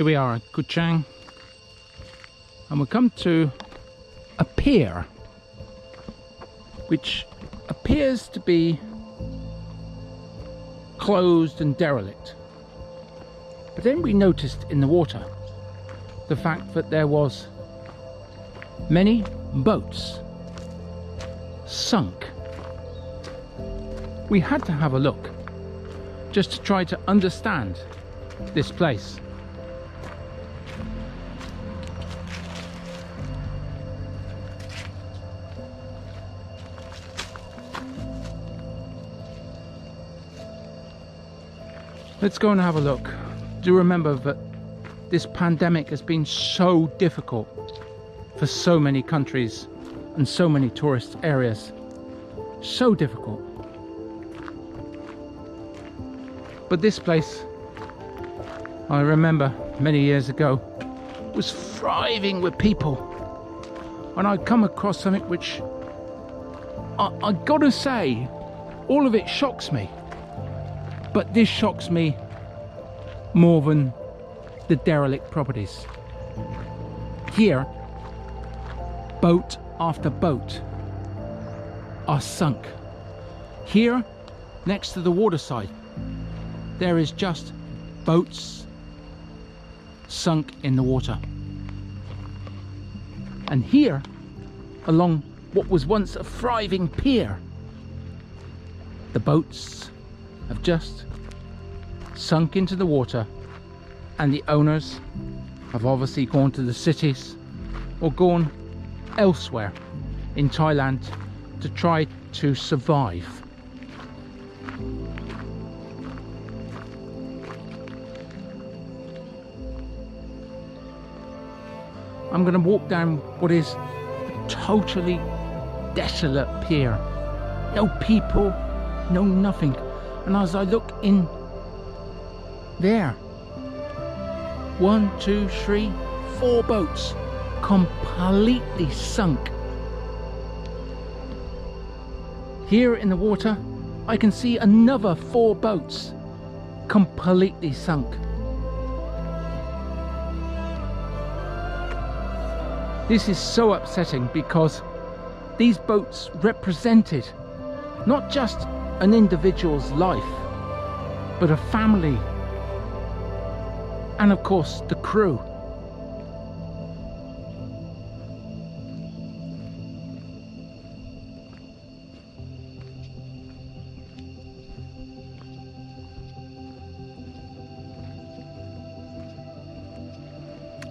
Here we are at Chang, and we come to a pier which appears to be closed and derelict. But then we noticed in the water the fact that there was many boats sunk. We had to have a look just to try to understand this place. Let's go and have a look. Do remember that this pandemic has been so difficult for so many countries and so many tourist areas. So difficult. But this place, I remember many years ago, was thriving with people. And I come across something which I gotta say, all of it shocks me. But this shocks me more than the derelict properties. Here, boat after boat are sunk. Here, next to the waterside, there is just boats sunk in the water. And here, along what was once a thriving pier, the boats have just sunk into the water, and the owners have obviously gone to the cities or gone elsewhere in Thailand to try to survive. I'm going to walk down what is a totally desolate pier. No people, no nothing. And as I look in there, 1, 2, 3, 4 boats completely sunk. Here in the water, I can see another 4 boats completely sunk. This is so upsetting because these boats represented not just an individual's life, but a family, and of course the crew.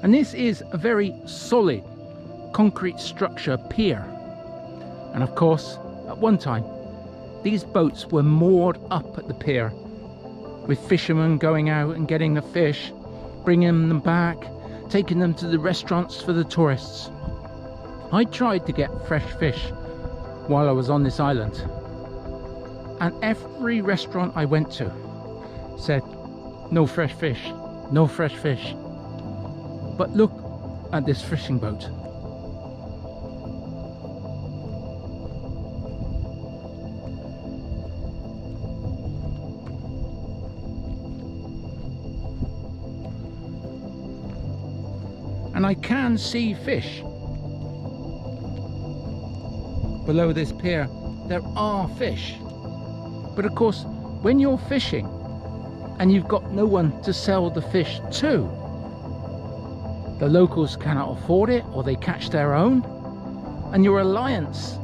And this is a very solid concrete structure pier, and of course at one time these boats were moored up at the pier, with fishermen going out and getting the fish, bringing them back, taking them to the restaurants for the tourists. I tried to get fresh fish while I was on this island, and every restaurant I went to said, no fresh fish, no fresh fish. But look at this fishing boat. And I can see fish below this pier. There are fish, but of course when you're fishing and you've got no one to sell the fish to, the locals cannot afford it, or they catch their own, and your reliance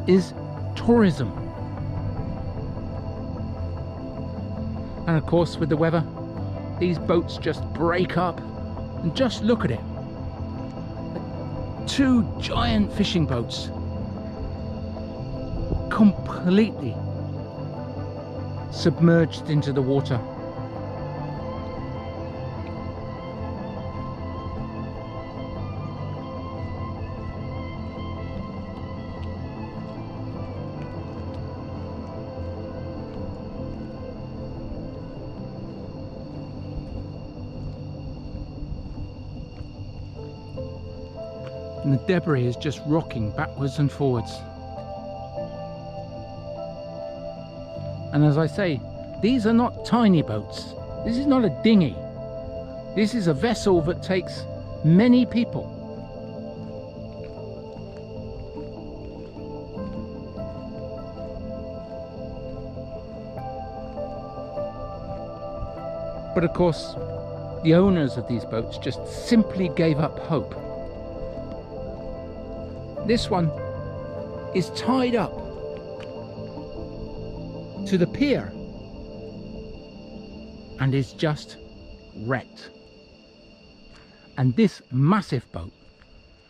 is tourism. And of course with the weather, these boats just break up. And just look at it. 2 giant fishing boats completely submerged into the water. And the debris is just rocking backwards and forwards. And as I say, these are not tiny boats. This is not a dinghy. This is a vessel that takes many people. But of course, the owners of these boats just simply gave up hope. This one is tied up to the pier and is just wrecked. And this massive boat,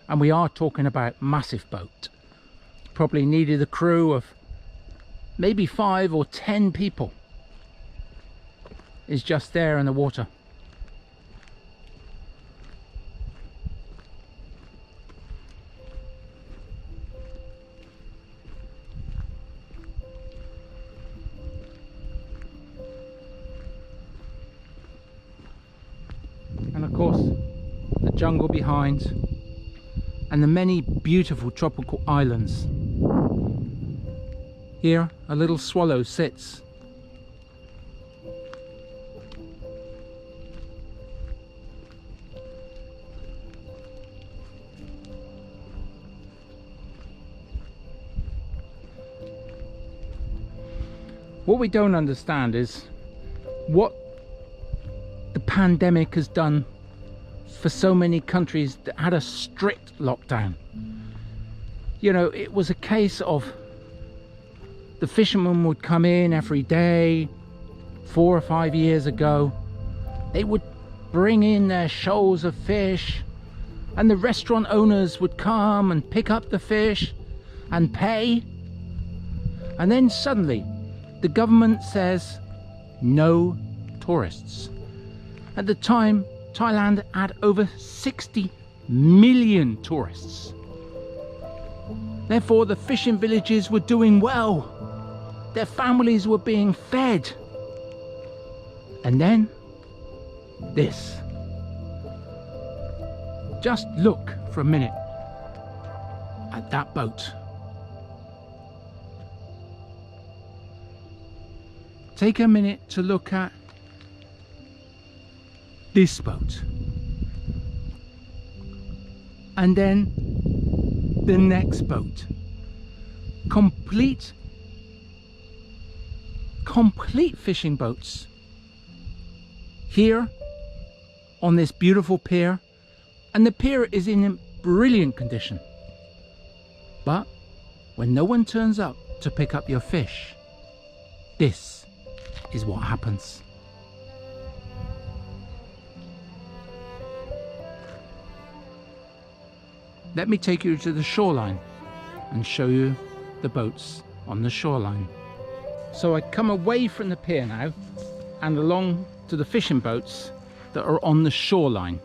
and we are talking about massive boat, probably needed a crew of maybe 5 or 10 people, is just there in the water. And of course, the jungle behind, and the many beautiful tropical islands. Here, a little swallow sits. What we don't understand is what the pandemic has done for so many countries that had a strict lockdown. You know, it was a case of the fishermen would come in every day. 4 or 5 years ago, they would bring in their shoals of fish, and the restaurant owners would come and pick up the fish and pay. And then suddenly the government says no tourists. At the time, Thailand had over 60 million tourists. Therefore, the fishing villages were doing well. Their families were being fed. And then, this. Just look for a minute at that boat. Take a minute to look at this boat, and then the next boat. Complete fishing boats here on this beautiful pier, and the pier is in brilliant condition. But when no one turns up to pick up your fish, this is what happens. Let me take you to the shoreline and show you the boats on the shoreline. So I come away from the pier now and along to the fishing boats that are on the shoreline.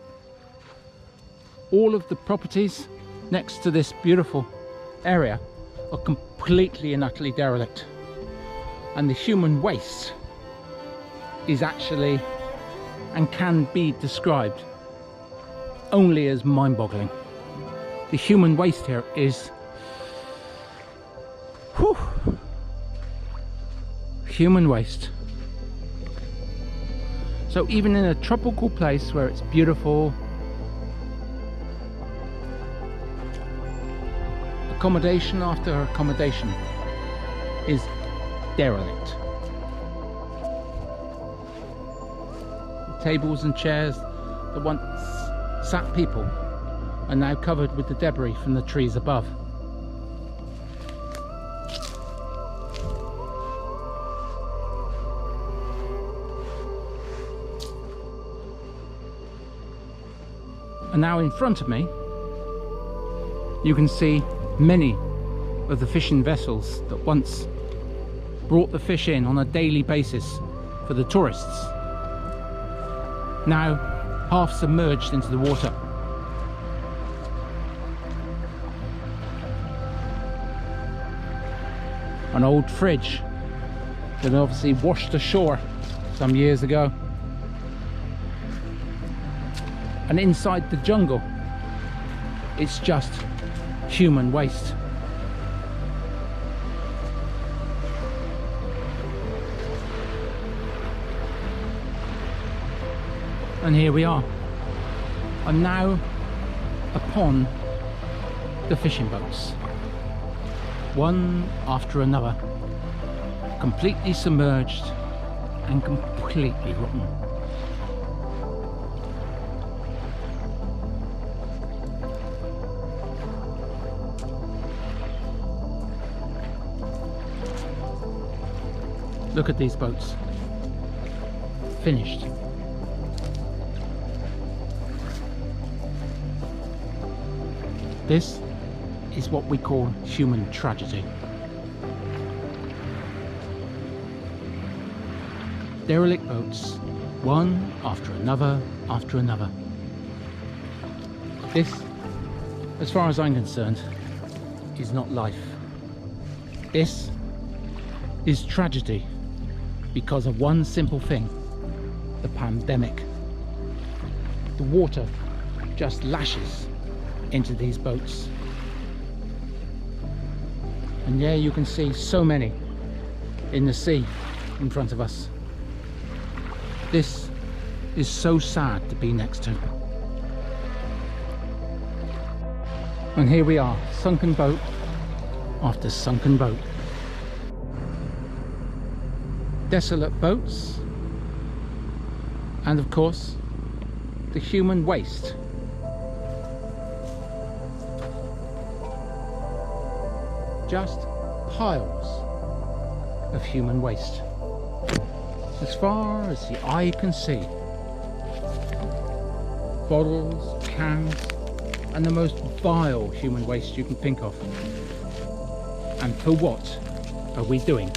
All of the properties next to this beautiful area are completely and utterly derelict, and the human waste is actually and can be described only as mind-boggling. The human waste here is human waste. So even in a tropical place where it's beautiful, accommodation after accommodation is derelict. The tables and chairs that once sat people are now covered with the debris from the trees above. And now in front of me, you can see many of the fishing vessels that once brought the fish in on a daily basis for the tourists, now half submerged into the water. An old fridge that obviously washed ashore some years ago. And inside the jungle, it's just human waste. And here we are. I'm now upon the fishing boats, one after another, completely submerged and completely rotten. Look at these boats, finished. This is what we call human tragedy. Derelict boats, one after another after another. This, as far as I'm concerned, is not life. This is tragedy because of one simple thing: the pandemic. The water just lashes into these boats, and yeah, you can see so many in the sea in front of us. This is so sad to be next to. And here we are, sunken boat after sunken boat. Desolate boats, and of course the human waste. Just piles of human waste, as far as the eye can see. Bottles, cans, and the most vile human waste you can think of. And for what are we doing?